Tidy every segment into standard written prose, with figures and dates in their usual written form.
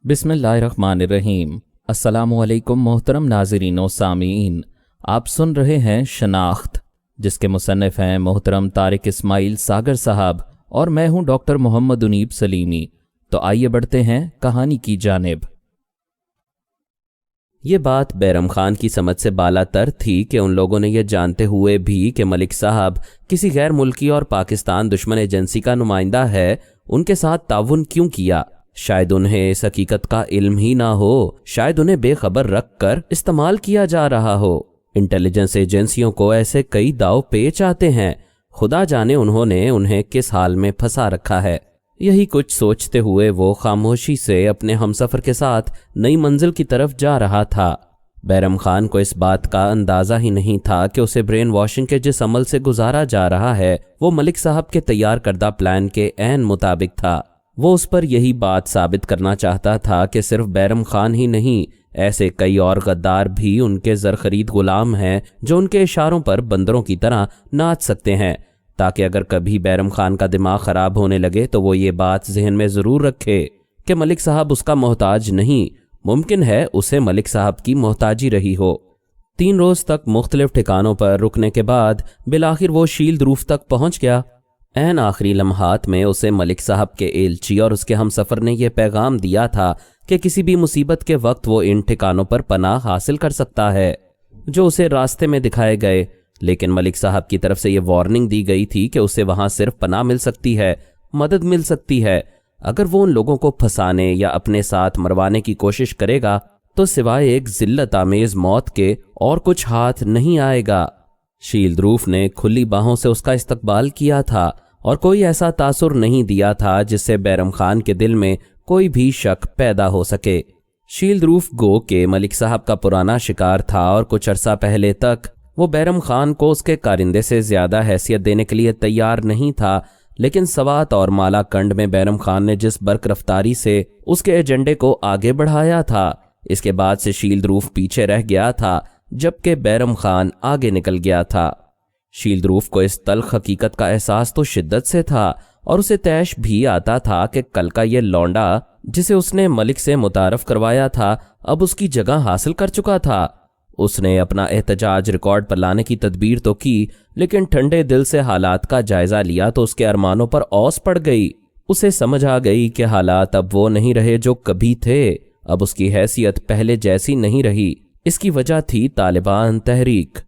بسم اللہ الرحمن الرحیم۔ السلام علیکم محترم ناظرین و سامعین، آپ سن رہے ہیں شناخت، جس کے مصنف ہیں محترم طارق اسماعیل ساگر صاحب اور میں ہوں ڈاکٹر محمد انیب سلیمی۔ تو آئیے بڑھتے ہیں کہانی کی جانب۔ یہ بات بیرم خان کی سمجھ سے بالا تر تھی کہ ان لوگوں نے یہ جانتے ہوئے بھی کہ ملک صاحب کسی غیر ملکی اور پاکستان دشمن ایجنسی کا نمائندہ ہے، ان کے ساتھ تعاون کیوں کیا؟ شاید انہیں اس حقیقت کا علم ہی نہ ہو، شاید انہیں بے خبر رکھ کر استعمال کیا جا رہا ہو۔ انٹیلیجنس ایجنسیوں کو ایسے کئی داؤ پیچ آتے ہیں، خدا جانے انہیں کس حال میں پھنسا رکھا ہے۔ یہی کچھ سوچتے ہوئے وہ خاموشی سے اپنے ہمسفر کے ساتھ نئی منزل کی طرف جا رہا تھا۔ بیرم خان کو اس بات کا اندازہ ہی نہیں تھا کہ اسے برین واشنگ کے جس عمل سے گزارا جا رہا ہے وہ ملک صاحب کے تیار کردہ پلان کے عین مطابق تھا۔ وہ اس پر یہی بات ثابت کرنا چاہتا تھا کہ صرف بیرم خان ہی نہیں، ایسے کئی اور غدار بھی ان کے زرخرید غلام ہیں جو ان کے اشاروں پر بندروں کی طرح ناچ سکتے ہیں، تاکہ اگر کبھی بیرم خان کا دماغ خراب ہونے لگے تو وہ یہ بات ذہن میں ضرور رکھے کہ ملک صاحب اس کا محتاج نہیں، ممکن ہے اسے ملک صاحب کی محتاجی رہی ہو۔ 3 روز تک مختلف ٹھکانوں پر رکنے کے بعد بالآخر وہ شیلد روف تک پہنچ گیا۔ عین آخری لمحات میں اسے ملک صاحب کے ایلچی اور اس کے ہمسفر نے یہ پیغام دیا تھا کہ کسی بھی مصیبت کے وقت وہ ان ٹھکانوں پر پناہ حاصل کر سکتا ہے جو اسے راستے میں دکھائے گئے، لیکن ملک صاحب کی طرف سے یہ وارننگ دی گئی تھی کہ اسے وہاں صرف پناہ مل سکتی ہے، مدد مل سکتی ہے۔ اگر وہ ان لوگوں کو پھنسانے یا اپنے ساتھ مروانے کی کوشش کرے گا تو سوائے ایک ذلت آمیز موت کے اور کچھ ہاتھ نہیں آئے گا۔ شیلد روف نے کھلی باہوں سے اس کا استقبال کیا تھا اور کوئی ایسا تاثر نہیں دیا تھا جس سے بیرم خان کے دل میں کوئی بھی شک پیدا ہو سکے۔ شیلد روف گو کہ ملک صاحب کا پرانا شکار تھا اور کچھ عرصہ پہلے تک وہ بیرم خان کو اس کے کارندے سے زیادہ حیثیت دینے کے لیے تیار نہیں تھا، لیکن سوات اور مالا کنڈ میں بیرم خان نے جس برق رفتاری سے اس کے ایجنڈے کو آگے بڑھایا تھا، اس کے بعد سے شیلد روف پیچھے رہ گیا تھا جبکہ بیرم خان آگے نکل گیا تھا۔ شیلد روف کو اس تلخ حقیقت کا احساس تو شدت سے تھا اور اسے طیش بھی آتا تھا کہ کل کا یہ لونڈا جسے اس نے ملک سے متعارف کروایا تھا اب اس کی جگہ حاصل کر چکا تھا۔ اس نے اپنا احتجاج ریکارڈ پر لانے کی تدبیر تو کی، لیکن ٹھنڈے دل سے حالات کا جائزہ لیا تو اس کے ارمانوں پر اوس پڑ گئی۔ اسے سمجھ آ گئی کہ حالات اب وہ نہیں رہے جو کبھی تھے، اب اس کی حیثیت پہلے جیسی نہیں رہی۔ اس کی وجہ تھی طالبان تحریک۔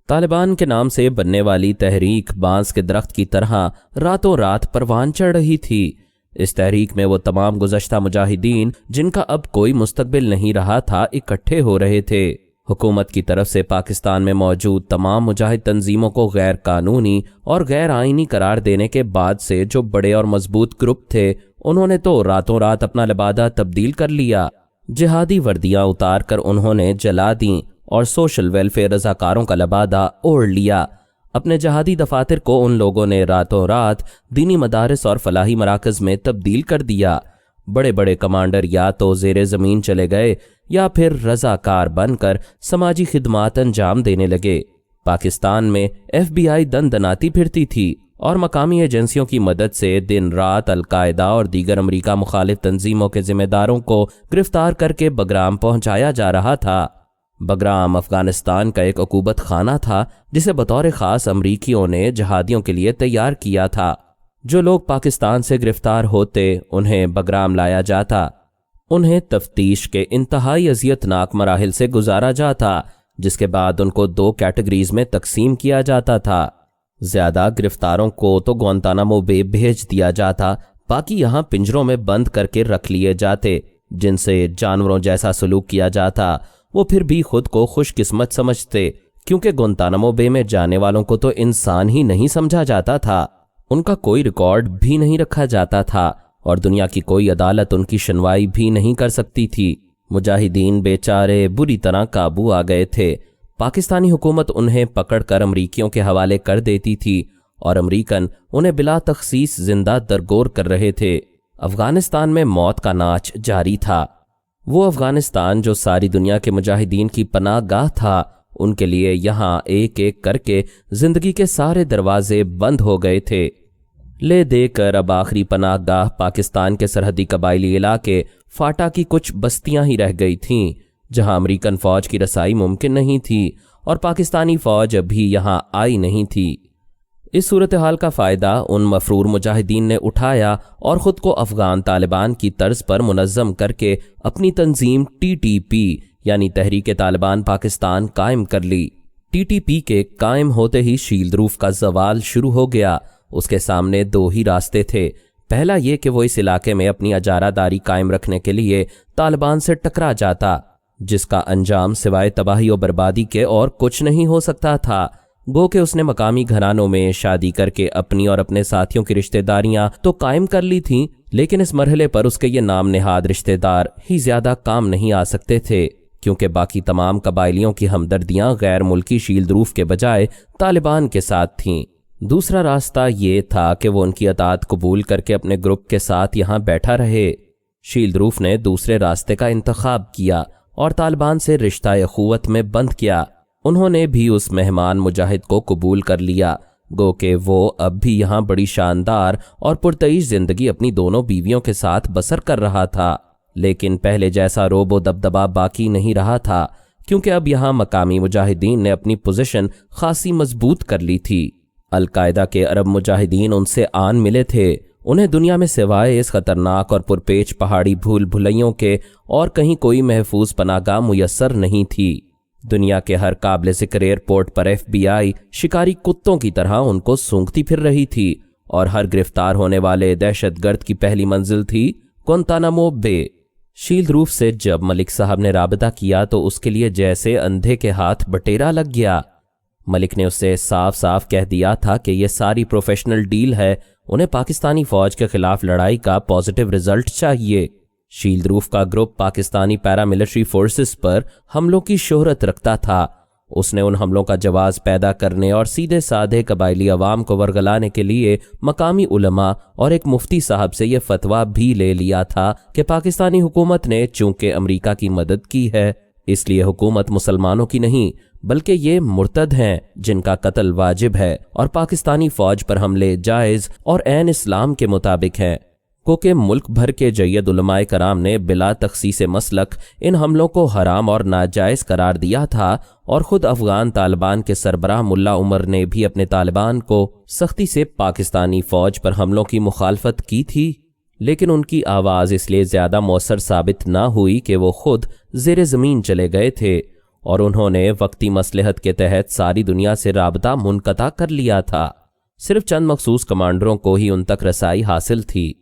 طالبان کے نام سے بننے والی تحریک بانس کے درخت کی طرح راتوں رات پروان چڑھ رہی تھی۔ اس تحریک میں وہ تمام گزشتہ مجاہدین جن کا اب کوئی مستقبل نہیں رہا تھا اکٹھے ہو رہے تھے۔ حکومت کی طرف سے پاکستان میں موجود تمام مجاہد تنظیموں کو غیر قانونی اور غیر آئینی قرار دینے کے بعد سے جو بڑے اور مضبوط گروپ تھے انہوں نے تو راتوں رات اپنا لبادہ تبدیل کر لیا۔ جہادی وردیاں اتار کر انہوں نے جلا دیں اور سوشل ویلفیئر رضاکاروں کا لبادہ اوڑھ لیا۔ اپنے جہادی دفاتر کو ان لوگوں نے راتوں رات دینی مدارس اور فلاحی مراکز میں تبدیل کر دیا۔ بڑے بڑے کمانڈر یا تو زیر زمین چلے گئے یا پھر رضاکار بن کر سماجی خدمات انجام دینے لگے۔ پاکستان میں FBI دن دناتی پھرتی تھی اور مقامی ایجنسیوں کی مدد سے دن رات القاعدہ اور دیگر امریکہ مخالف تنظیموں کے ذمہ داروں کو گرفتار کر کے بگرام پہنچایا جا رہا تھا۔ بگرام افغانستان کا ایک عقوبت خانہ تھا جسے بطور خاص امریکیوں نے جہادیوں کے لیے تیار کیا تھا۔ جو لوگ پاکستان سے گرفتار ہوتے انہیں بگرام لایا جاتا، انہیں تفتیش کے انتہائی اذیتناک مراحل سے گزارا جاتا، جس کے بعد ان کو 2 کیٹیگریز میں تقسیم کیا جاتا تھا۔ زیادہ گرفتاروں کو تو گوانتانامو بے بھیج دیا جاتا، باقی یہاں پنجروں میں بند کر کے رکھ لیے جاتے، جن سے جانوروں جیسا سلوک کیا جاتا۔ وہ پھر بھی خود کو خوش قسمت سمجھتے کیونکہ گوانتانامو بے میں جانے والوں کو تو انسان ہی نہیں سمجھا جاتا تھا، ان کا کوئی ریکارڈ بھی نہیں رکھا جاتا تھا اور دنیا کی کوئی عدالت ان کی سنوائی بھی نہیں کر سکتی تھی۔ مجاہدین بیچارے بری طرح قابو آ گئے تھے۔ پاکستانی حکومت انہیں پکڑ کر امریکیوں کے حوالے کر دیتی تھی اور امریکن انہیں بلا تخصیص زندہ درگور کر رہے تھے۔ افغانستان میں موت کا ناچ جاری تھا۔ وہ افغانستان جو ساری دنیا کے مجاہدین کی پناہ گاہ تھا، ان کے لیے یہاں ایک ایک کر کے زندگی کے سارے دروازے بند ہو گئے تھے۔ لے دے کر اب آخری پناہ گاہ پاکستان کے سرحدی قبائلی علاقے فاٹا کی کچھ بستیاں ہی رہ گئی تھیں جہاں امریکن فوج کی رسائی ممکن نہیں تھی اور پاکستانی فوج ابھی یہاں آئی نہیں تھی۔ اس صورتحال کا فائدہ ان مفرور مجاہدین نے اٹھایا اور خود کو افغان طالبان کی طرز پر منظم کر کے اپنی تنظیم TTP یعنی تحریک طالبان پاکستان قائم کر لی۔ TTP کے قائم ہوتے ہی شیلد روف کا زوال شروع ہو گیا۔ اس کے سامنے دو ہی راستے تھے، پہلا یہ کہ وہ اس علاقے میں اپنی اجارہ داری قائم رکھنے کے لیے طالبان سے ٹکرا جاتا، جس کا انجام سوائے تباہی و بربادی کے اور کچھ نہیں ہو سکتا تھا۔ گو کہ اس نے مقامی گھرانوں میں شادی کر کے اپنی اور اپنے ساتھیوں کی رشتہ داریاں تو قائم کر لی تھیں، لیکن اس مرحلے پر اس کے یہ نام نہاد رشتہ دار ہی زیادہ کام نہیں آ سکتے تھے، کیونکہ باقی تمام قبائلیوں کی ہمدردیاں غیر ملکی شیلد روف کے بجائے طالبان کے ساتھ تھیں۔ دوسرا راستہ یہ تھا کہ وہ ان کی اطاعت قبول کر کے اپنے گروپ کے ساتھ یہاں بیٹھا رہے۔ شیلد روف نے دوسرے راستے کا انتخاب کیا اور طالبان سے رشتہ اخوت میں بند کیا۔ انہوں نے بھی اس مہمان مجاہد کو قبول کر لیا، گو کہ وہ اب بھی یہاں بڑی شاندار اور پرتعیش زندگی اپنی دونوں بیویوں کے ساتھ بسر کر رہا تھا، لیکن پہلے جیسا روب و دبدبا باقی نہیں رہا تھا، کیونکہ اب یہاں مقامی مجاہدین نے اپنی پوزیشن خاصی مضبوط کر لی تھی۔ القاعدہ کے عرب مجاہدین ان سے آن ملے تھے۔ انہیں دنیا میں سوائے اس خطرناک اور پرپیچ پہاڑی بھول بھلائیوں کے اور کہیں کوئی محفوظ پناہ گاہ میسر نہیں تھی۔ دنیا کے ہر قابل ذکر ایئرپورٹ پر FBI شکاری کتوں کی طرح ان کو سونگتی پھر رہی تھی، اور ہر گرفتار ہونے والے دہشت گرد کی پہلی منزل تھی گوانتانامو بے۔ شیلد روف سے جب ملک صاحب نے رابطہ کیا تو اس کے لیے جیسے اندھے کے ہاتھ بٹیرا لگ گیا۔ ملک نے اسے صاف صاف کہہ دیا تھا کہ یہ ساری پروفیشنل ڈیل ہے، انہیں پاکستانی فوج کے خلاف لڑائی کا پازیٹیو رزلٹ چاہیے۔ شیلد روف کا گروپ پاکستانی پیراملٹری فورسز پر حملوں کی شہرت رکھتا تھا۔ اس نے ان حملوں کا جواز پیدا کرنے اور سیدھے سادھے قبائلی عوام کو ورگلانے کے لیے مقامی علماء اور ایک مفتی صاحب سے یہ فتویٰ بھی لے لیا تھا کہ پاکستانی حکومت نے چونکہ امریکا کی مدد کی ہے، اس لیے حکومت مسلمانوں کی نہیں بلکہ یہ مرتد ہیں جن کا قتل واجب ہے، اور پاکستانی فوج پر حملے جائز اور عین اسلام کے مطابق ہیں۔ کیونکہ ملک بھر کے جید علماء کرام نے بلا تخصیص مسلک ان حملوں کو حرام اور ناجائز قرار دیا تھا، اور خود افغان طالبان کے سربراہ ملا عمر نے بھی اپنے طالبان کو سختی سے پاکستانی فوج پر حملوں کی مخالفت کی تھی، لیکن ان کی آواز اس لیے زیادہ مؤثر ثابت نہ ہوئی کہ وہ خود زیر زمین چلے گئے تھے، اور انہوں نے وقتی مصلحت کے تحت ساری دنیا سے رابطہ منقطع کر لیا تھا۔ صرف چند مخصوص کمانڈروں کو ہی ان تک رسائی حاصل تھی۔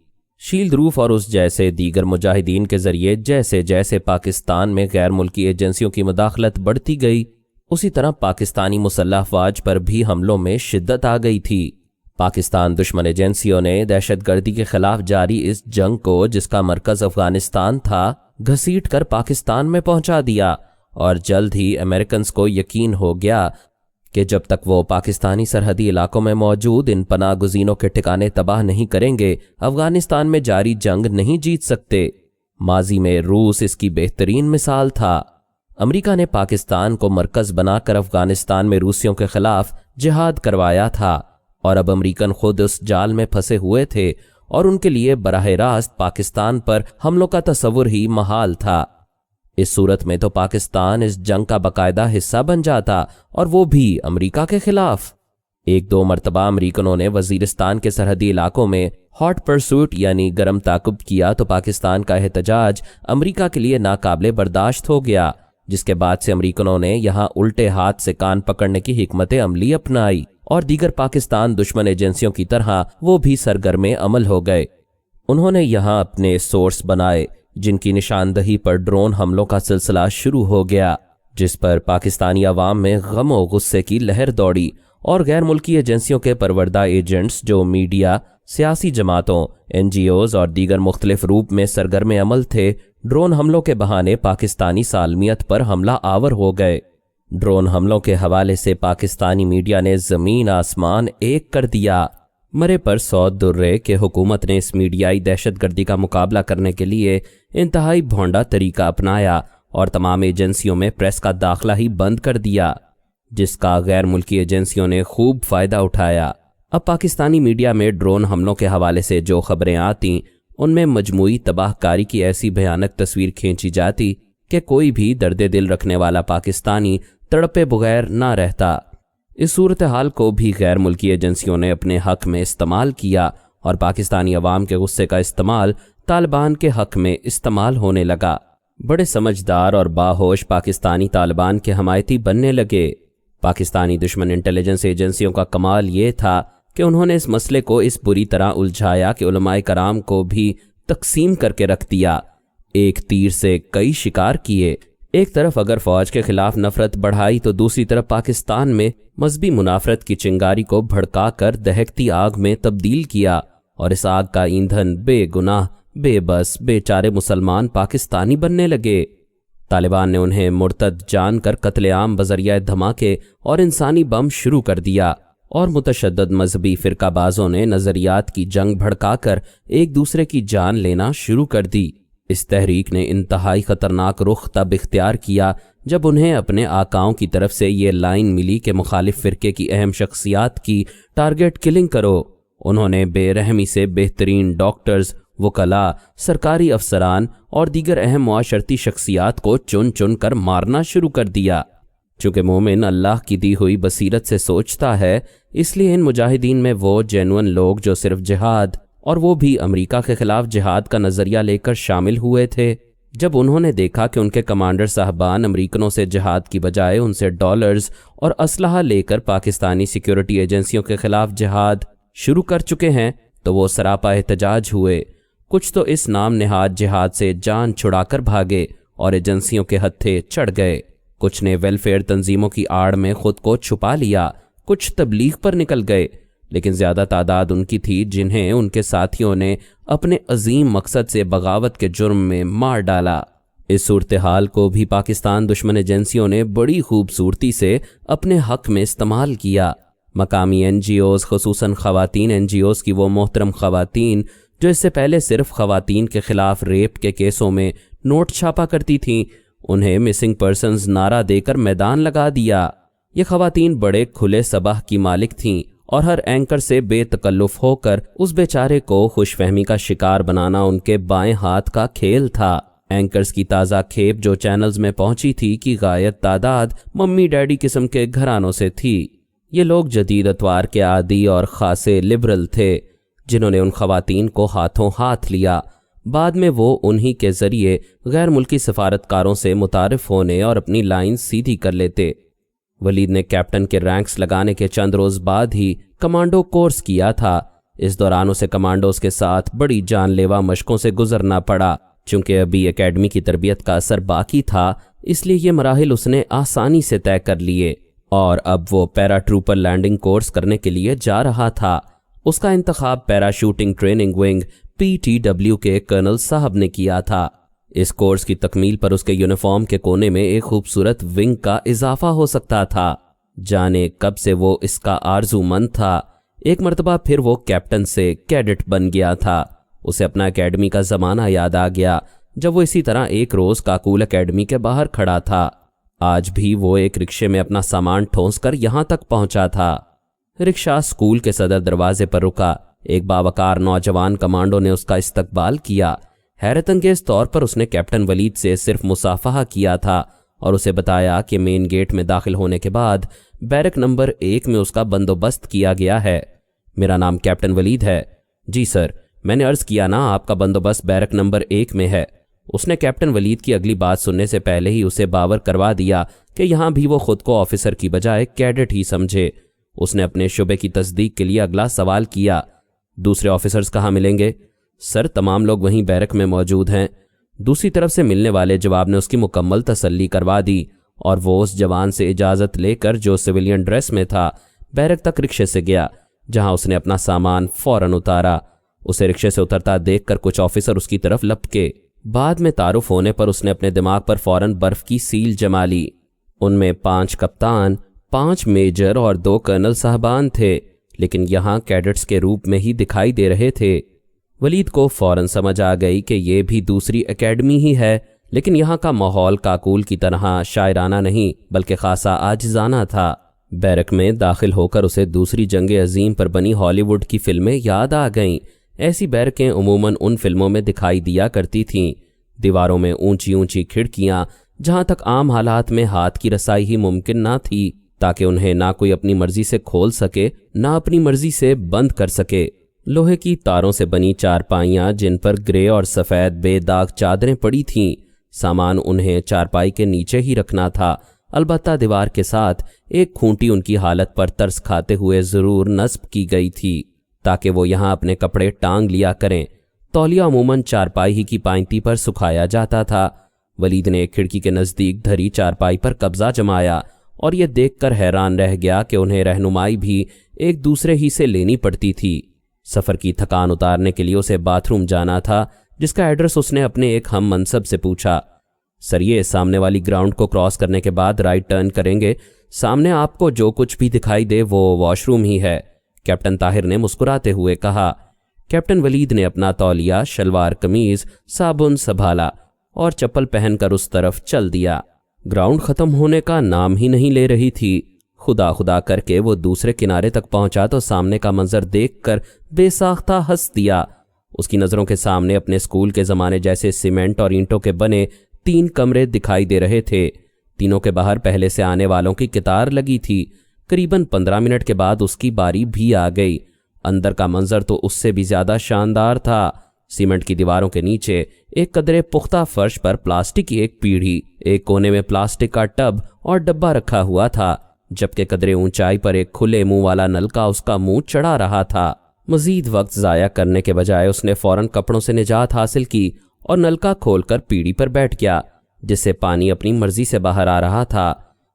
شیلد روف اور اس جیسے دیگر مجاہدین کے ذریعے جیسے جیسے پاکستان میں غیر ملکی ایجنسیوں کی مداخلت بڑھتی گئی، اسی طرح پاکستانی مسلح افواج پر بھی حملوں میں شدت آ گئی تھی۔ پاکستان دشمن ایجنسیوں نے دہشت گردی کے خلاف جاری اس جنگ کو، جس کا مرکز افغانستان تھا، گھسیٹ کر پاکستان میں پہنچا دیا، اور جلد ہی امریکنز کو یقین ہو گیا کہ جب تک وہ پاکستانی سرحدی علاقوں میں موجود ان پناہ گزینوں کے ٹھکانے تباہ نہیں کریں گے، افغانستان میں جاری جنگ نہیں جیت سکتے۔ ماضی میں روس اس کی بہترین مثال تھا۔ امریکہ نے پاکستان کو مرکز بنا کر افغانستان میں روسیوں کے خلاف جہاد کروایا تھا، اور اب امریکن خود اس جال میں پھنسے ہوئے تھے، اور ان کے لیے براہ راست پاکستان پر حملوں کا تصور ہی محال تھا۔ اس صورت میں تو پاکستان اس جنگ کا باقاعدہ حصہ بن جاتا، اور وہ بھی امریکہ کے خلاف۔ ایک دو مرتبہ امریکنوں نے وزیرستان کے سرحدی علاقوں میں ہاٹ پرسوٹ یعنی گرم تعاقب کیا تو پاکستان کا احتجاج امریکہ کے لیے ناقابل برداشت ہو گیا، جس کے بعد سے امریکنوں نے یہاں الٹے ہاتھ سے کان پکڑنے کی حکمت عملی اپنائی، اور دیگر پاکستان دشمن ایجنسیوں کی طرح وہ بھی سرگرم عمل ہو گئے۔ انہوں نے یہاں اپنے سورس بنائے، جن کی نشاندہی پر ڈرون حملوں کا سلسلہ شروع ہو گیا، جس پر پاکستانی عوام میں غم و غصے کی لہر دوڑی، اور غیر ملکی ایجنسیوں کے پروردہ ایجنٹس جو میڈیا، سیاسی جماعتوں، NGOs اور دیگر مختلف روپ میں سرگرم عمل تھے، ڈرون حملوں کے بہانے پاکستانی سالمیت پر حملہ آور ہو گئے۔ ڈرون حملوں کے حوالے سے پاکستانی میڈیا نے زمین آسمان ایک کر دیا۔ مرے پر سود درے کہ حکومت نے اس میڈیائی دہشت گردی کا مقابلہ کرنے کے لیے انتہائی بھونڈا طریقہ اپنایا، اور تمام ایجنسیوں میں پریس کا داخلہ ہی بند کر دیا، جس کا غیر ملکی ایجنسیوں نے خوب فائدہ اٹھایا۔ اب پاکستانی میڈیا میں ڈرون حملوں کے حوالے سے جو خبریں آتیں ان میں مجموعی تباہ کاری کی ایسی بھیانک تصویر کھینچی جاتی کہ کوئی بھی درد دل رکھنے والا پاکستانی تڑپے بغیر نہ رہتا۔ اس صورتحال کو بھی غیر ملکی ایجنسیوں نے اپنے حق میں استعمال کیا اور پاکستانی عوام کے غصے کا استعمال طالبان کے حق میں استعمال ہونے لگا۔ بڑے سمجھدار اور باہوش پاکستانی طالبان کے حمایتی بننے لگے۔ پاکستانی دشمن انٹیلیجنس ایجنسیوں کا کمال یہ تھا کہ انہوں نے اس مسئلے کو اس بری طرح الجھایا کہ علماء کرام کو بھی تقسیم کر کے رکھ دیا۔ ایک تیر سے کئی شکار کیے۔ ایک طرف اگر فوج کے خلاف نفرت بڑھائی تو دوسری طرف پاکستان میں مذہبی منافرت کی چنگاری کو بھڑکا کر دہکتی آگ میں تبدیل کیا، اور اس آگ کا ایندھن بے گناہ، بے بس، بے چارے مسلمان پاکستانی بننے لگے۔ طالبان نے انہیں مرتد جان کر قتل عام بذریعہ دھماکے اور انسانی بم شروع کر دیا، اور متشدد مذہبی فرقہ بازوں نے نظریات کی جنگ بھڑکا کر ایک دوسرے کی جان لینا شروع کر دی۔ اس تحریک نے انتہائی خطرناک رخ تب اختیار کیا جب انہیں اپنے آقاؤں کی طرف سے یہ لائن ملی کہ مخالف فرقے کی اہم شخصیات کی ٹارگٹ کلنگ کرو۔ انہوں نے بے رحمی سے بہترین ڈاکٹرز، وکلاء، سرکاری افسران اور دیگر اہم معاشرتی شخصیات کو چن چن کر مارنا شروع کر دیا۔ چونکہ مومن اللہ کی دی ہوئی بصیرت سے سوچتا ہے، اس لیے ان مجاہدین میں وہ جینون لوگ جو صرف جہاد، اور وہ بھی امریکہ کے خلاف جہاد کا نظریہ لے کر شامل ہوئے تھے، جب انہوں نے دیکھا کہ ان کے کمانڈر صاحبان امریکنوں سے جہاد کی بجائے ان سے ڈالرز اور اسلحہ لے کر پاکستانی سیکیورٹی ایجنسیوں کے خلاف جہاد شروع کر چکے ہیں، تو وہ سراپا احتجاج ہوئے۔ کچھ تو اس نام نہاد جہاد سے جان چھڑا کر بھاگے اور ایجنسیوں کے ہتھے چڑھ گئے۔ کچھ نے ویلفیئر تنظیموں کی آڑ میں خود کو چھپا لیا، کچھ تبلیغ پر نکل گئے، لیکن زیادہ تعداد ان کی تھی جنہیں ان کے ساتھیوں نے اپنے عظیم مقصد سے بغاوت کے جرم میں مار ڈالا۔ اس صورتحال کو بھی پاکستان دشمن ایجنسیوں نے بڑی خوبصورتی سے اپنے حق میں استعمال کیا۔ مقامی این جی اوز، خصوصاً خواتین این جی اوز کی وہ محترم خواتین جو اس سے پہلے صرف خواتین کے خلاف ریپ کے کیسوں میں نوٹ چھاپا کرتی تھیں، انہیں مسنگ پرسنز نعرہ دے کر میدان لگا دیا۔ یہ خواتین بڑے کھلے صبح کی مالک تھیں اور ہر اینکر سے بے تکلف ہو کر اس بیچارے کو خوش فہمی کا شکار بنانا ان کے بائیں ہاتھ کا کھیل تھا۔ اینکرز کی تازہ کھیپ جو چینلز میں پہنچی تھی کی غایت تعداد ممی ڈیڈی قسم کے گھرانوں سے تھی۔ یہ لوگ جدید اتوار کے عادی اور خاصے لبرل تھے جنہوں نے ان خواتین کو ہاتھوں ہاتھ لیا۔ بعد میں وہ انہی کے ذریعے غیر ملکی سفارتکاروں سے متعارف ہونے اور اپنی لائن سیدھی کر لیتے۔ ولید نے کیپٹن کے رینکس لگانے کے چند روز بعد ہی کمانڈو کورس کیا تھا۔ اس دوران اسے کمانڈوز کے ساتھ بڑی جان لیوا مشقوں سے گزرنا پڑا۔ چونکہ ابھی اکیڈمی کی تربیت کا اثر باقی تھا، اس لیے یہ مراحل اس نے آسانی سے طے کر لیے، اور اب وہ پیرا ٹروپر لینڈنگ کورس کرنے کے لیے جا رہا تھا۔ اس کا انتخاب پیرا شوٹنگ ٹریننگ ونگ PTW کے کرنل صاحب نے کیا تھا۔ اس کورس کی تکمیل پر اس کے یونیفارم کے کونے میں ایک خوبصورت ونگ کا اضافہ ہو سکتا تھا۔ جانے کب سے وہ اس کا آرزو مند تھا۔ ایک مرتبہ پھر وہ کیپٹن سے کیڈٹ بن گیا تھا۔ اسے اپنا اکیڈمی کا زمانہ یاد آ گیا جب وہ اسی طرح ایک روز کاکول اکیڈمی کے باہر کھڑا تھا۔ آج بھی وہ ایک رکشے میں اپنا سامان ٹھونس کر یہاں تک پہنچا تھا۔ رکشہ اسکول کے صدر دروازے پر رکا۔ ایک باوقار نوجوان کمانڈو نے اس کا استقبال کیا۔ حیرت انگیز طور پر اس نے کیپٹن ولید سے صرف مصافحہ کیا تھا اور اسے بتایا کہ مین گیٹ میں داخل ہونے کے بعد بیرک نمبر 1 میں اس کا بندوبست کیا گیا ہے۔ میرا نام کیپٹن ولید ہے۔ جی سر، میں نے عرض کیا نا آپ کا بندوبست بیرک نمبر 1 میں ہے۔ اس نے کیپٹن ولید کی اگلی بات سننے سے پہلے ہی اسے باور کروا دیا کہ یہاں بھی وہ خود کو آفیسر کی بجائے کیڈٹ ہی سمجھے۔ اس نے اپنے شعبے کی تصدیق کے لیے اگلا سوال کیا، دوسرے آفیسرز کہاں ملیں گے؟ سر، تمام لوگ وہیں بیرک میں موجود ہیں۔ دوسری طرف سے ملنے والے جواب نے اس کی مکمل تسلی کروا دی، اور وہ اس جوان سے اجازت لے کر جو سویلین ڈریس میں تھا بیرک تک رکشے سے گیا، جہاں اس نے اپنا سامان فوراً اتارا۔ اسے رکشے سے اترتا دیکھ کر کچھ آفیسر اس کی طرف لپکے۔ بعد میں تعارف ہونے پر اس نے اپنے دماغ پر فوراً برف کی سیل جما لی۔ ان میں 5 کپتان، 5 میجر اور 2 کرنل صاحبان تھے، لیکن یہاں کیڈٹس کے روپ میں ہی دکھائی دے رہے تھے۔ ولید کو فوراً سمجھ آ گئی کہ یہ بھی دوسری اکیڈمی ہی ہے، لیکن یہاں کا ماحول کاکول کی طرح شاعرانہ نہیں بلکہ خاصا عاجزانہ تھا۔ بیرک میں داخل ہو کر اسے دوسری جنگ عظیم پر بنی ہالی ووڈ کی فلمیں یاد آ گئیں۔ ایسی بیرکیں عموماً ان فلموں میں دکھائی دیا کرتی تھیں، دیواروں میں اونچی اونچی کھڑکیاں جہاں تک عام حالات میں ہاتھ کی رسائی ہی ممکن نہ تھی، تاکہ انہیں نہ کوئی اپنی مرضی سے کھول سکے نہ اپنی مرضی سے بند کر سکے۔ لوہے کی تاروں سے بنی چارپائیاں جن پر گرے اور سفید بے داغ چادریں پڑی تھیں، سامان انہیں چارپائی کے نیچے ہی رکھنا تھا، البتہ دیوار کے ساتھ ایک کھونٹی ان کی حالت پر ترس کھاتے ہوئے ضرور نصب کی گئی تھی تاکہ وہ یہاں اپنے کپڑے ٹانگ لیا کریں۔ تولیہ عموماً چارپائی ہی کی پائنتی پر سکھایا جاتا تھا۔ ولید نے کھڑکی کے نزدیک دھری چارپائی پر قبضہ جمایا اور یہ دیکھ کر حیران رہ گیا کہ انہیں رہنمائی بھی ایک دوسرے ہی سے لینی پڑتی تھی۔ سفر کی تھکان اتارنے کے لیے اسے باتھ روم جانا تھا، جس کا ایڈریس اس نے اپنے ایک ہم منصب سے پوچھا۔ سر، یہ سامنے والی گراؤنڈ کو کراس کرنے کے بعد رائٹ ٹرن کریں گے، سامنے آپ کو جو کچھ بھی دکھائی دے وہ واش روم ہی ہے، کیپٹن طاہر نے مسکراتے ہوئے کہا۔ کیپٹن ولید نے اپنا تولیہ، شلوار قمیض، صابن سنبھالا اور چپل پہن کر اس طرف چل دیا۔ گراؤنڈ ختم ہونے کا نام ہی نہیں لے رہی تھی۔ خدا خدا کر کے وہ دوسرے کنارے تک پہنچا تو سامنے کا منظر دیکھ کر بے ساختہ ہنس دیا۔ اس کی نظروں کے سامنے اپنے اسکول کے زمانے جیسے سیمنٹ اور اینٹوں کے بنے 3 کمرے دکھائی دے رہے تھے۔ تینوں کے باہر پہلے سے آنے والوں کی قطار لگی تھی۔ قریباً 15 منٹ کے بعد اس کی باری بھی آ گئی۔ اندر کا منظر تو اس سے بھی زیادہ شاندار تھا۔ سیمنٹ کی دیواروں کے نیچے ایک قدرے پختہ فرش پر پلاسٹک کی ایک پیڑھی، ایک کونے میں پلاسٹک کا ٹب اور ڈبہ رکھا ہوا تھا، جبکہ قدرے اونچائی پر ایک کھلے منہ والا نلکا اس کا منہ چڑھا رہا تھا۔ مزید وقت ضائع کرنے کے بجائے اس نے فوراً کپڑوں سے نجات حاصل کی اور نلکا کھول کر پیڑھی پر بیٹھ گیا، جس سے پانی اپنی مرضی سے باہر آ رہا تھا۔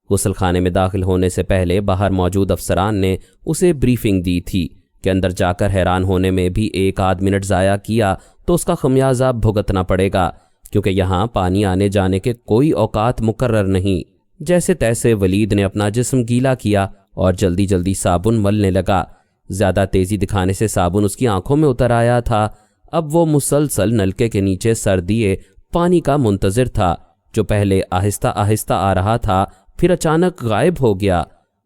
غسل خانے میں داخل ہونے سے پہلے باہر موجود افسران نے اسے بریفنگ دی تھی کہ اندر جا کر حیران ہونے میں بھی 1 منٹ ضائع کیا تو اس کا خمیازہ بھگتنا پڑے گا، کیونکہ یہاں پانی آنے جانے کے کوئی اوقات مقرر نہیں۔ جیسے تیسے ولید نے اپنا جسم گیلا کیا اور جلدی جلدی صابن ملنے لگا۔ زیادہ تیزی دکھانے سے صابن اس کی آنکھوں میں اتر آیا تھا۔ اب وہ مسلسل نلکے کے نیچے سر دیے پانی کا منتظر تھا، جو پہلے آہستہ آہستہ آ رہا تھا، پھر اچانک غائب ہو گیا۔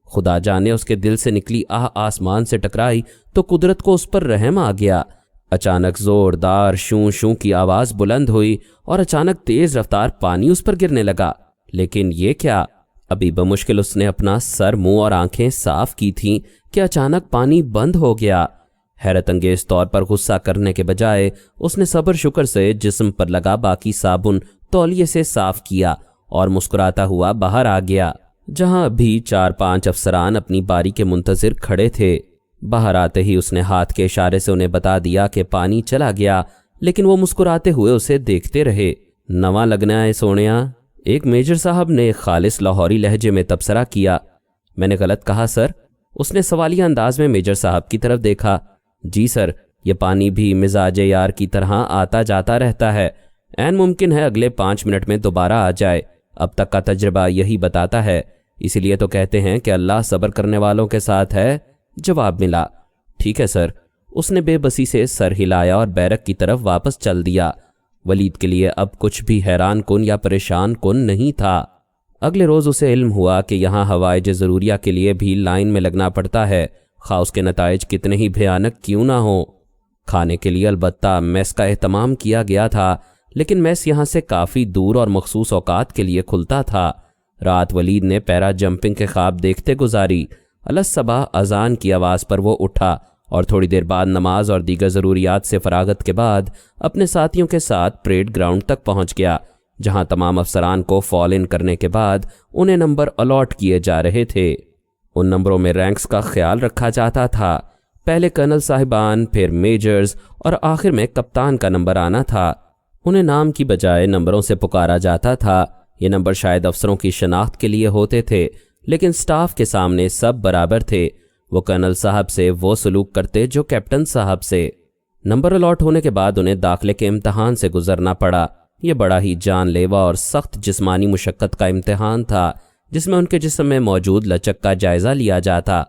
خدا جانے اس کے دل سے نکلی آہ آسمان سے ٹکرائی تو قدرت کو اس پر رحم آ گیا۔ اچانک زوردار شوں شوں کی آواز بلند ہوئی اور اچانک تیز رفتار پانی اس پر گرنے لگا۔ لیکن یہ کیا؟ ابھی بمشکل اس نے اپنا سر، منہ اور آنکھیں صاف کی تھیں کہ اچانک پانی بند ہو گیا۔ حیرت انگیز طور پر غصہ کرنے کے بجائے اس نے صبر شکر سے جسم پر لگا باقی صابن تولیے سے صاف کیا اور مسکراتا ہوا باہر آ گیا، جہاں ابھی 4-5 افسران اپنی باری کے منتظر کھڑے تھے۔ باہر آتے ہی اس نے ہاتھ کے اشارے سے انہیں بتا دیا کہ پانی چلا گیا، لیکن وہ مسکراتے ہوئے اسے دیکھتے رہے۔ نواں لگنا ہے سونیا، ایک میجر صاحب نے خالص لاہوری لہجے میں تبصرہ کیا۔ میں نے غلط کہا سر؟ اس نے سوالیہ انداز میں میجر صاحب کی طرف دیکھا۔ جی سر، یہ پانی بھی مزاج یار کی طرح آتا جاتا رہتا ہے، عین ممکن ہے اگلے 5 منٹ میں دوبارہ آ جائے۔ اب تک کا تجربہ یہی بتاتا ہے، اسی لیے تو کہتے ہیں کہ اللہ صبر کرنے والوں کے ساتھ ہے، جواب ملا۔ ٹھیک ہے سر۔ اس نے بے بسی سے سر ہلایا اور بیرک کی طرف واپس چل دیا۔ ولید کے لیے اب کچھ بھی حیران کن یا پریشان کن نہیں تھا۔ اگلے روز اسے علم ہوا کہ یہاں ہوائج ضروریہ کے لیے بھی لائن میں لگنا پڑتا ہے، خواہ اس کے نتائج کتنے ہی بھیانک کیوں نہ ہوں۔ کھانے کے لیے البتہ میس کا اہتمام کیا گیا تھا، لیکن میس یہاں سے کافی دور اور مخصوص اوقات کے لیے کھلتا تھا۔ رات ولید نے پیرا جمپنگ کے خواب دیکھتے گزاری۔ الصبح اذان کی آواز پر وہ اٹھا اور تھوڑی دیر بعد نماز اور دیگر ضروریات سے فراغت کے بعد اپنے ساتھیوں کے ساتھ پریڈ گراؤنڈ تک پہنچ گیا، جہاں تمام افسران کو فال ان کرنے کے بعد انہیں نمبر الاٹ کیے جا رہے تھے۔ ان نمبروں میں رینکس کا خیال رکھا جاتا تھا، پہلے کرنل صاحبان، پھر میجرز اور آخر میں کپتان کا نمبر آنا تھا۔ انہیں نام کی بجائے نمبروں سے پکارا جاتا تھا۔ یہ نمبر شاید افسروں کی شناخت کے لیے ہوتے تھے، لیکن سٹاف کے سامنے سب برابر تھے۔ وہ کرنل صاحب سے وہ سلوک کرتے جو کیپٹن صاحب سے۔ نمبر الاٹ ہونے کے بعد انہیں داخلے کے امتحان سے گزرنا پڑا۔ یہ بڑا ہی جان لیوا اور سخت جسمانی مشقت کا امتحان تھا، جس میں ان کے جسم میں موجود لچک کا جائزہ لیا جاتا۔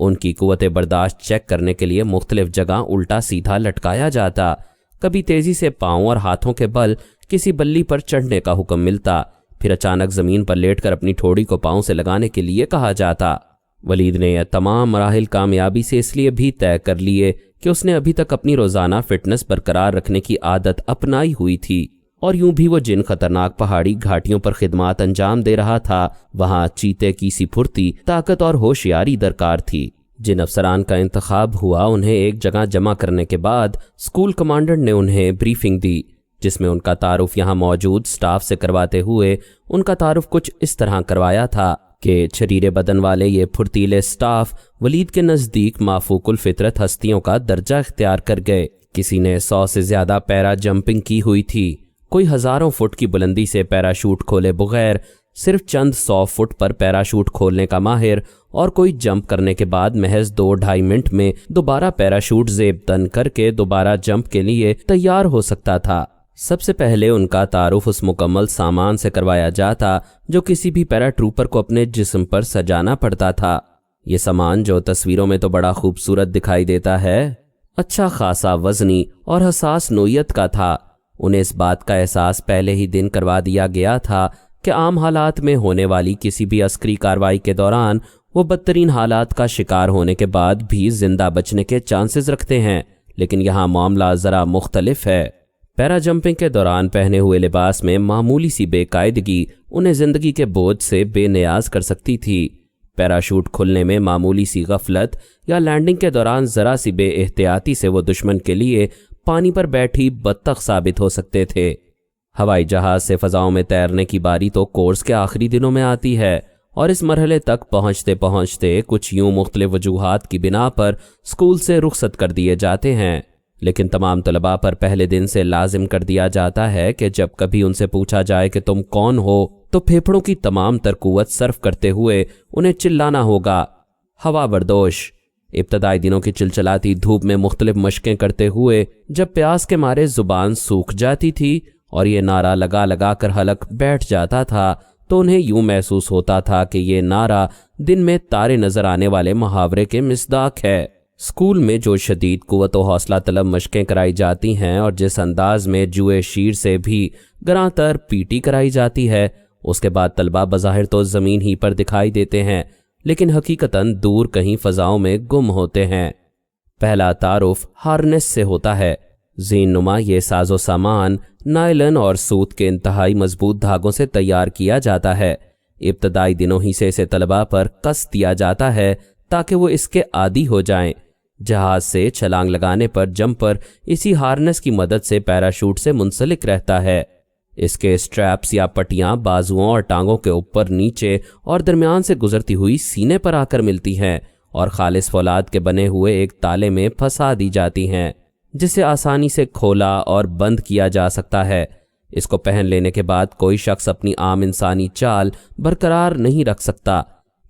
ان کی قوت برداشت چیک کرنے کے لیے مختلف جگہ الٹا سیدھا لٹکایا جاتا۔ کبھی تیزی سے پاؤں اور ہاتھوں کے بل کسی بلی پر چڑھنے کا حکم ملتا، پھر اچانک زمین پر لیٹ کر اپنی ٹھوڑی کو پاؤں سے لگانے کے لیے کہا جاتا۔ ولید نے یہ تمام مراحل کامیابی سے اس لیے بھی طے کر لیے کہ اس نے ابھی تک اپنی روزانہ فٹنس برقرار رکھنے کی عادت اپنائی ہوئی تھی، اور یوں بھی وہ جن خطرناک پہاڑی گھاٹیوں پر خدمات انجام دے رہا تھا وہاں چیتے کی سی پھرتی، طاقت اور ہوشیاری درکار تھی۔ جن افسران کا انتخاب ہوا انہیں ایک جگہ جمع کرنے کے بعد اسکول کمانڈنٹ نے انہیں بریفنگ دی، جس میں ان کا تعارف یہاں موجود سٹاف سے کرواتے ہوئے ان کا تعارف کچھ اس طرح کروایا تھا کہ شریر بدن والے یہ پھرتیلے سٹاف ولید کے نزدیک مافوق الفطرت ہستیوں کا درجہ اختیار کر گئے۔ کسی نے 100 سے زیادہ پیرا جمپنگ کی ہوئی تھی، کوئی ہزاروں فٹ کی بلندی سے پیراشوٹ کھولے بغیر صرف چند 100 فٹ پر پیراشوٹ کھولنے کا ماہر، اور کوئی جمپ کرنے کے بعد محض 2-2.5 منٹ میں دوبارہ پیراشوٹ زیب تن کر کے دوبارہ جمپ کے لیے تیار ہو سکتا تھا۔ سب سے پہلے ان کا تعارف اس مکمل سامان سے کروایا جاتا جو کسی بھی پیرا ٹروپر کو اپنے جسم پر سجانا پڑتا تھا۔ یہ سامان جو تصویروں میں تو بڑا خوبصورت دکھائی دیتا ہے، اچھا خاصا وزنی اور حساس نوعیت کا تھا۔ انہیں اس بات کا احساس پہلے ہی دن کروا دیا گیا تھا کہ عام حالات میں ہونے والی کسی بھی عسکری کارروائی کے دوران وہ بدترین حالات کا شکار ہونے کے بعد بھی زندہ بچنے کے چانسز رکھتے ہیں، لیکن یہاں معاملہ ذرا مختلف ہے۔ پیرا جمپنگ کے دوران پہنے ہوئے لباس میں معمولی سی بے قاعدگی انہیں زندگی کے بوجھ سے بے نیاز کر سکتی تھی۔ پیراشوٹ کھلنے میں معمولی سی غفلت یا لینڈنگ کے دوران ذرا سی بے احتیاطی سے وہ دشمن کے لیے پانی پر بیٹھی بطخ ثابت ہو سکتے تھے۔ ہوائی جہاز سے فضاؤں میں تیرنے کی باری تو کورس کے آخری دنوں میں آتی ہے، اور اس مرحلے تک پہنچتے پہنچتے کچھ یوں مختلف وجوہات کی بنا پر اسکول سے رخصت کر دیے جاتے ہیں، لیکن تمام طلباء پر پہلے دن سے لازم کر دیا جاتا ہے کہ جب کبھی ان سے پوچھا جائے کہ تم کون ہو تو پھیپھڑوں کی تمام تر قوت صرف کرتے ہوئے انہیں چلانا ہوگا، ہوا بردوش۔ ابتدائی دنوں کی چلچلاتی دھوپ میں مختلف مشقیں کرتے ہوئے جب پیاس کے مارے زبان سوکھ جاتی تھی اور یہ نعرہ لگا لگا کر حلق بیٹھ جاتا تھا تو انہیں یوں محسوس ہوتا تھا کہ یہ نعرہ دن میں تارے نظر آنے والے محاورے کے مصداق ہے۔ اسکول میں جو شدید قوت و حوصلہ طلب مشقیں کرائی جاتی ہیں اور جس انداز میں جوئے شیر سے بھی گراں تر پی ٹی کرائی جاتی ہے، اس کے بعد طلباء بظاہر تو زمین ہی پر دکھائی دیتے ہیں لیکن حقیقتاً دور کہیں فضاؤں میں گم ہوتے ہیں۔ پہلا تعارف ہارنس سے ہوتا ہے۔ زین نما یہ ساز و سامان نائلن اور سوت کے انتہائی مضبوط دھاگوں سے تیار کیا جاتا ہے۔ ابتدائی دنوں ہی سے اسے طلباء پر کس دیا جاتا ہے تاکہ وہ اس کے عادی ہو جائیں۔ جہاز سے چھلانگ لگانے پر جمپر اسی ہارنس کی مدد سے پیراشوٹ سے منسلک رہتا ہے۔ اس کے سٹریپس یا پٹیاں بازوؤں اور ٹانگوں کے اوپر، نیچے اور درمیان سے گزرتی ہوئی سینے پر آ کر ملتی ہیں اور خالص فولاد کے بنے ہوئے ایک تالے میں پھنسا دی جاتی ہیں جسے آسانی سے کھولا اور بند کیا جا سکتا ہے۔ اس کو پہن لینے کے بعد کوئی شخص اپنی عام انسانی چال برقرار نہیں رکھ سکتا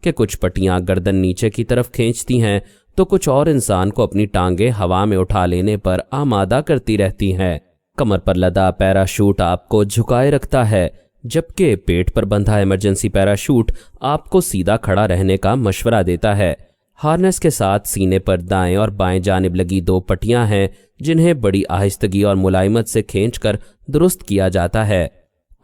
کہ کچھ پٹیاں گردن نیچے کی طرف کھینچتی ہیں تو کچھ اور انسان کو اپنی ٹانگیں ہوا میں اٹھا لینے پر آمادہ کرتی رہتی ہیں۔ کمر پر لدا پیراشوٹ آپ کو جھکائے رکھتا ہے، جبکہ پیٹ پر بندھا ایمرجنسی پیراشوٹ آپ کو سیدھا کھڑا رہنے کا مشورہ دیتا ہے۔ ہارنس کے ساتھ سینے پر دائیں اور بائیں جانب لگی 2 پٹیاں ہیں جنہیں بڑی آہستگی اور ملائمت سے کھینچ کر درست کیا جاتا ہے۔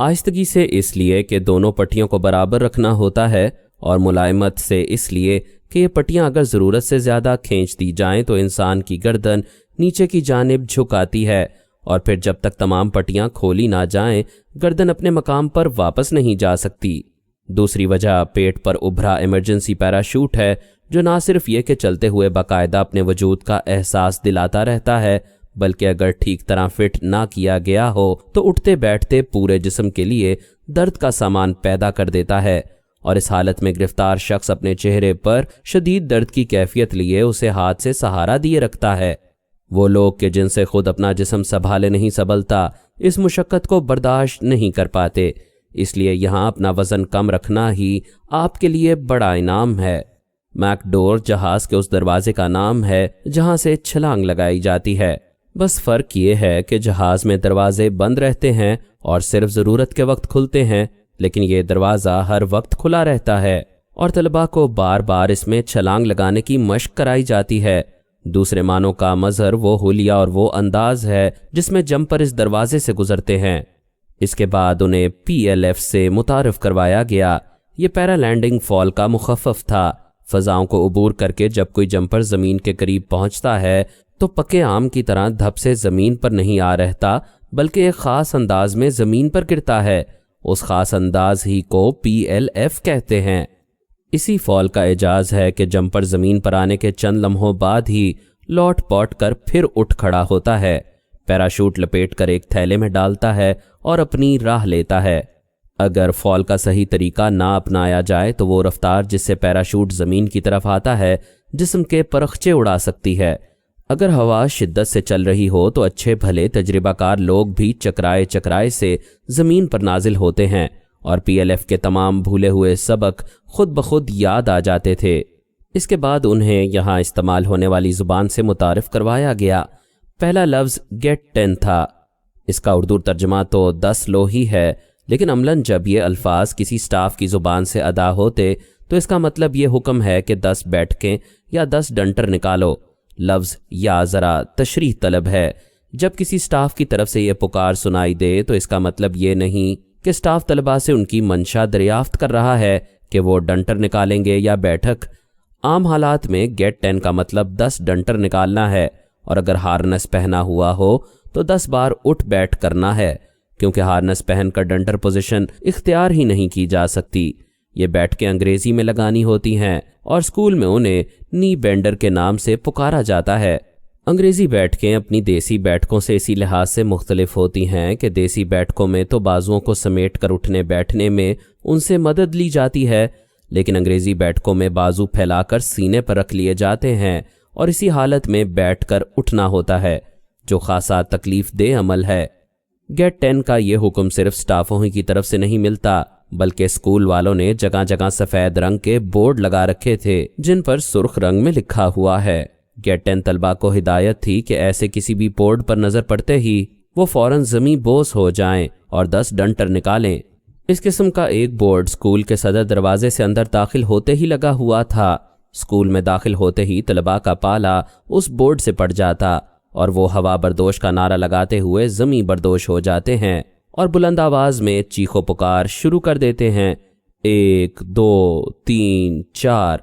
آہستگی سے اس لیے کہ دونوں پٹیوں کو برابر رکھنا ہوتا ہے، اور ملائمت سے اس لیے کہ یہ پٹیاں اگر ضرورت سے زیادہ کھینچ دی جائیں تو انسان کی گردن نیچے کی جانب جھک آتی ہے، اور پھر جب تک تمام پٹیاں کھولی نہ جائیں گردن اپنے مقام پر واپس نہیں جا سکتی۔ دوسری وجہ پیٹ پر ابھرا ایمرجنسی پیراشوٹ ہے، جو نہ صرف یہ کہ چلتے ہوئے باقاعدہ اپنے وجود کا احساس دلاتا رہتا ہے، بلکہ اگر ٹھیک طرح فٹ نہ کیا گیا ہو تو اٹھتے بیٹھتے پورے جسم کے لیے درد کا سامان پیدا کر دیتا ہے، اور اس حالت میں گرفتار شخص اپنے چہرے پر شدید درد کی کیفیت لیے اسے ہاتھ سے سہارا دیے رکھتا ہے۔ وہ لوگ کہ جن سے خود اپنا جسم سنبھالے نہیں سنبھلتا اس مشقت کو برداشت نہیں کر پاتے، اس لیے یہاں اپنا وزن کم رکھنا ہی آپ کے لیے بڑا انعام ہے۔ میک ڈور جہاز کے اس دروازے کا نام ہے جہاں سے چھلانگ لگائی جاتی ہے، بس فرق یہ ہے کہ جہاز میں دروازے بند رہتے ہیں اور صرف ضرورت کے وقت کھلتے ہیں، لیکن یہ دروازہ ہر وقت کھلا رہتا ہے اور طلباء کو بار بار اس میں چھلانگ لگانے کی مشق کرائی جاتی ہے۔ دوسرے معنوں کا مظہر وہ حلیہ اور وہ انداز ہے جس میں جمپر اس دروازے سے گزرتے ہیں۔ اس کے بعد انہیں PLF سے متعارف کروایا گیا۔ یہ پیرا لینڈنگ فال کا مخفف تھا فضاؤں کو عبور کر کے جب کوئی جمپر زمین کے قریب پہنچتا ہے تو پکے آم کی طرح دھپ سے زمین پر نہیں آ رہتا، بلکہ ایک خاص انداز میں زمین پر گرتا ہے۔ اس خاص انداز ہی کو PLF کہتے ہیں۔ اسی فال کا اعجاز ہے کہ جمپر زمین پر آنے کے چند لمحوں بعد ہی لوٹ پوٹ کر پھر اٹھ کھڑا ہوتا ہے، پیراشوٹ لپیٹ کر ایک تھیلے میں ڈالتا ہے اور اپنی راہ لیتا ہے۔ اگر فال کا صحیح طریقہ نہ اپنایا جائے تو وہ رفتار جس سے پیراشوٹ زمین کی طرف آتا ہے جسم کے پرخچے اڑا سکتی ہے۔ اگر ہوا شدت سے چل رہی ہو تو اچھے بھلے تجربہ کار لوگ بھی چکرائے چکرائے سے زمین پر نازل ہوتے ہیں اور PLF کے تمام بھولے ہوئے سبق خود بخود یاد آ جاتے تھے۔ اس کے بعد انہیں یہاں استعمال ہونے والی زبان سے متعارف کروایا گیا۔ پہلا لفظ get 10 تھا۔ اس کا اردو ترجمہ تو 10 لو ہی ہے، لیکن عملاً جب یہ الفاظ کسی سٹاف کی زبان سے ادا ہوتے تو اس کا مطلب یہ حکم ہے کہ 10 بیٹھکیں یا 10 ڈنٹر نکالو۔ لفظ یا ذرا تشریح طلب ہے۔ جب کسی سٹاف کی طرف سے یہ پکار سنائی دے تو اس کا مطلب یہ نہیں کہ سٹاف طلباء سے ان کی منشا دریافت کر رہا ہے کہ وہ ڈنٹر نکالیں گے یا بیٹھک۔ عام حالات میں get 10 کا مطلب 10 ڈنٹر نکالنا ہے، اور اگر ہارنس پہنا ہوا ہو تو 10 بار اٹھ بیٹھ کرنا ہے، کیونکہ ہارنس پہن کر ڈنٹر پوزیشن اختیار ہی نہیں کی جا سکتی۔ یہ بیٹھکیں انگریزی میں لگانی ہوتی ہیں اور اسکول میں انہیں نی بینڈر کے نام سے پکارا جاتا ہے۔ انگریزی بیٹھکیں اپنی دیسی بیٹھکوں سے اسی لحاظ سے مختلف ہوتی ہیں کہ دیسی بیٹھکوں میں تو بازوؤں کو سمیٹ کر اٹھنے بیٹھنے میں ان سے مدد لی جاتی ہے، لیکن انگریزی بیٹھکوں میں بازو پھیلا کر سینے پر رکھ لیے جاتے ہیں اور اسی حالت میں بیٹھ کر اٹھنا ہوتا ہے، جو خاصا تکلیف دہ عمل ہے۔ get 10 کا یہ حکم صرف سٹافوں ہی کی طرف سے نہیں ملتا، بلکہ اسکول والوں نے جگہ جگہ سفید رنگ کے بورڈ لگا رکھے تھے جن پر سرخ رنگ میں لکھا ہوا ہے۔ get 10 طلباء کو ہدایت تھی کہ ایسے کسی بھی بورڈ پر نظر پڑتے ہی وہ فوراً زمیں بوس ہو جائیں اور 10 ڈنٹر نکالیں۔ اس قسم کا ایک بورڈ اسکول کے صدر دروازے سے اندر داخل ہوتے ہی لگا ہوا تھا۔ اسکول میں داخل ہوتے ہی طلباء کا پالا اس بورڈ سے پڑ جاتا اور وہ ہوا بردوش کا نعرہ لگاتے ہوئے زمیں بردوش ہو جاتے ہیں اور بلند آواز میں چیخو پکار شروع کر دیتے ہیں، 1 2 3 4۔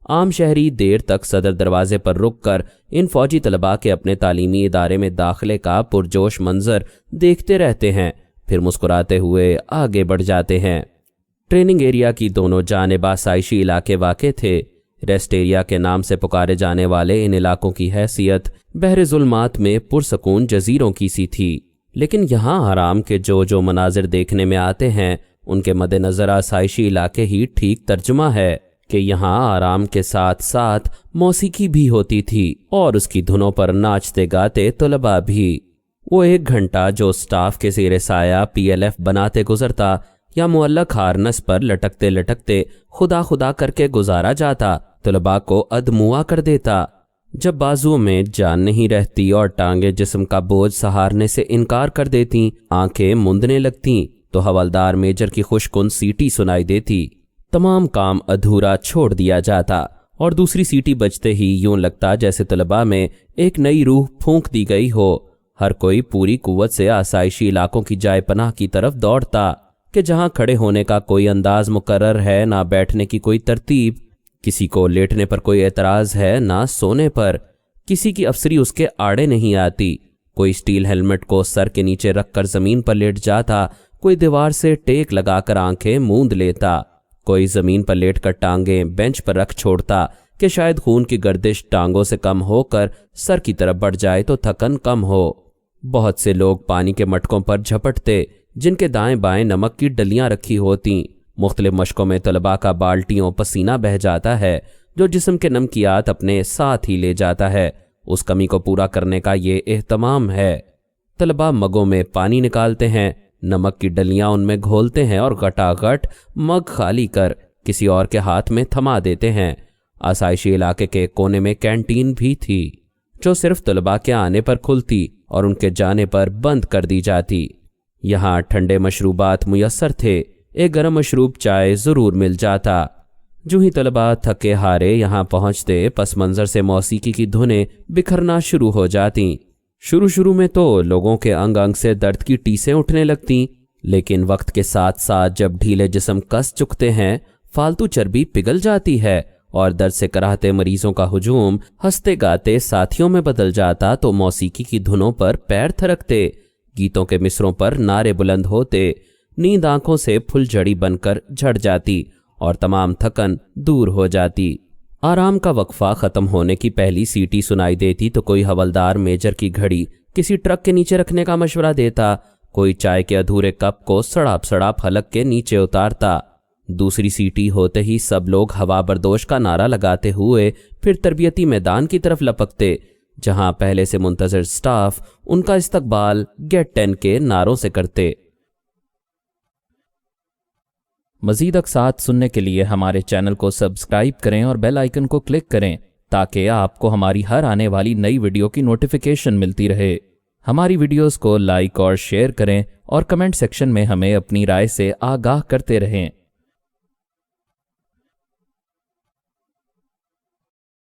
عام شہری دیر تک صدر دروازے پر رک کر ان فوجی طلباء کے اپنے تعلیمی ادارے میں داخلے کا پرجوش منظر دیکھتے رہتے ہیں، پھر مسکراتے ہوئے آگے بڑھ جاتے ہیں۔ ٹریننگ ایریا کی دونوں جانب آسائشی علاقے واقع تھے۔ ریسٹ ایریا کے نام سے پکارے جانے والے ان علاقوں کی حیثیت بحر ظلمات میں پرسکون جزیروں کی سی تھی، لیکن یہاں آرام کے جو مناظر دیکھنے میں آتے ہیں ان کے مد نظر آسائشی علاقے ہی ٹھیک ترجمہ ہے کہ یہاں آرام کے ساتھ ساتھ موسیقی بھی ہوتی تھی اور اس کی دھنوں پر ناچتے گاتے طلباء بھی۔ وہ 1 گھنٹہ جو سٹاف کے زیر سایہ PLF بناتے گزرتا یا معلق ہارنس پر لٹکتے لٹکتے خدا خدا کر کے گزارا جاتا، طلباء کو ادموا کر دیتا۔ جب بازوؤں میں جان نہیں رہتی اور ٹانگیں جسم کا بوجھ سہارنے سے انکار کر دیتی، آنکھیں مندنے لگتیں تو حوالدار میجر کی خوش کن سیٹی سنائی دیتی، تمام کام ادھورا چھوڑ دیا جاتا اور دوسری سیٹی بجتے ہی یوں لگتا جیسے طلباء میں ایک نئی روح پھونک دی گئی ہو۔ ہر کوئی پوری قوت سے آسائشی علاقوں کی جائے پناہ کی طرف دوڑتا کہ جہاں کھڑے ہونے کا کوئی انداز مقرر ہے، نہ بیٹھنے کی کوئی ترتیب، کسی کو لیٹنے پر کوئی اعتراض ہے نہ سونے پر، کسی کی افسری اس کے آڑے نہیں آتی، کوئی سٹیل ہیلمٹ کو سر کے نیچے رکھ کر زمین پر لیٹ جاتا، کوئی دیوار سے ٹیک لگا کر آنکھیں موند لیتا، کوئی زمین پر لیٹ کر ٹانگیں بینچ پر رکھ چھوڑتا کہ شاید خون کی گردش ٹانگوں سے کم ہو کر سر کی طرف بڑھ جائے تو تھکن کم ہو۔ بہت سے لوگ پانی کے مٹکوں پر جھپٹتے جن کے دائیں بائیں نمک کی ڈلیاں رکھی ہوتیں۔ مختلف مشقوں میں طلباء کا بالٹیوں پسینہ بہہ جاتا ہے جو جسم کے نمکیات اپنے ساتھ ہی لے جاتا ہے، اس کمی کو پورا کرنے کا یہ اہتمام ہے۔ طلباء مگوں میں پانی نکالتے ہیں، نمک کی ڈلیاں ان میں گھولتے ہیں اور گٹاگٹ مگ خالی کر کسی اور کے ہاتھ میں تھما دیتے ہیں۔ آسائشی علاقے کے کونے میں کینٹین بھی تھی جو صرف طلباء کے آنے پر کھلتی اور ان کے جانے پر بند کر دی جاتی۔ یہاں ٹھنڈے مشروبات میسر تھے، ایک گرم مشروب چائے ضرور مل جاتا۔ جو ہی طلباء تھکے ہارے یہاں پہنچتے، پس منظر سے موسیقی کی دھنیں بکھرنا شروع ہو جاتیں۔ شروع میں تو لوگوں کے انگ انگ سے درد کی ٹیسیں اٹھنے لگتیں، لیکن وقت کے ساتھ ساتھ جب ڈھیلے جسم کس چکتے ہیں، فالتو چربی پگھل جاتی ہے اور درد سے کراہتے مریضوں کا ہجوم ہنستے گاتے ساتھیوں میں بدل جاتا تو موسیقی کی دھنوں پر پیر تھرکتے، گیتوں کے مصروں پر نعرے بلند ہوتے، نیند آنکھوں سے پھل جھڑی بن کر جھڑ جاتی اور تمام تھکن دور ہو جاتی۔ آرام کا وقفہ ختم ہونے کی پہلی سیٹی سنائی دیتی تو کوئی حوالدار میجر کی گھڑی کسی ٹرک کے نیچے رکھنے کا مشورہ دیتا، کوئی چائے کے ادھورے کپ کو سڑاپ سڑاپ حلق کے نیچے اتارتا۔ دوسری سیٹی ہوتے ہی سب لوگ ہوا بردوش کا نعرہ لگاتے ہوئے پھر تربیتی میدان کی طرف لپکتے، جہاں پہلے سے منتظر سٹاف ان کا استقبال گیٹ 10 کے نعروں سے کرتے۔ مزید اقساط سننے کے لیے ہمارے چینل کو سبسکرائب کریں اور بیل آئیکن کو کلک کریں تاکہ آپ کو ہماری ہر آنے والی نئی ویڈیو کی نوٹیفیکیشن ملتی رہے۔ ہماری ویڈیوز کو لائک اور شیئر کریں اور کمنٹ سیکشن میں ہمیں اپنی رائے سے آگاہ کرتے رہیں۔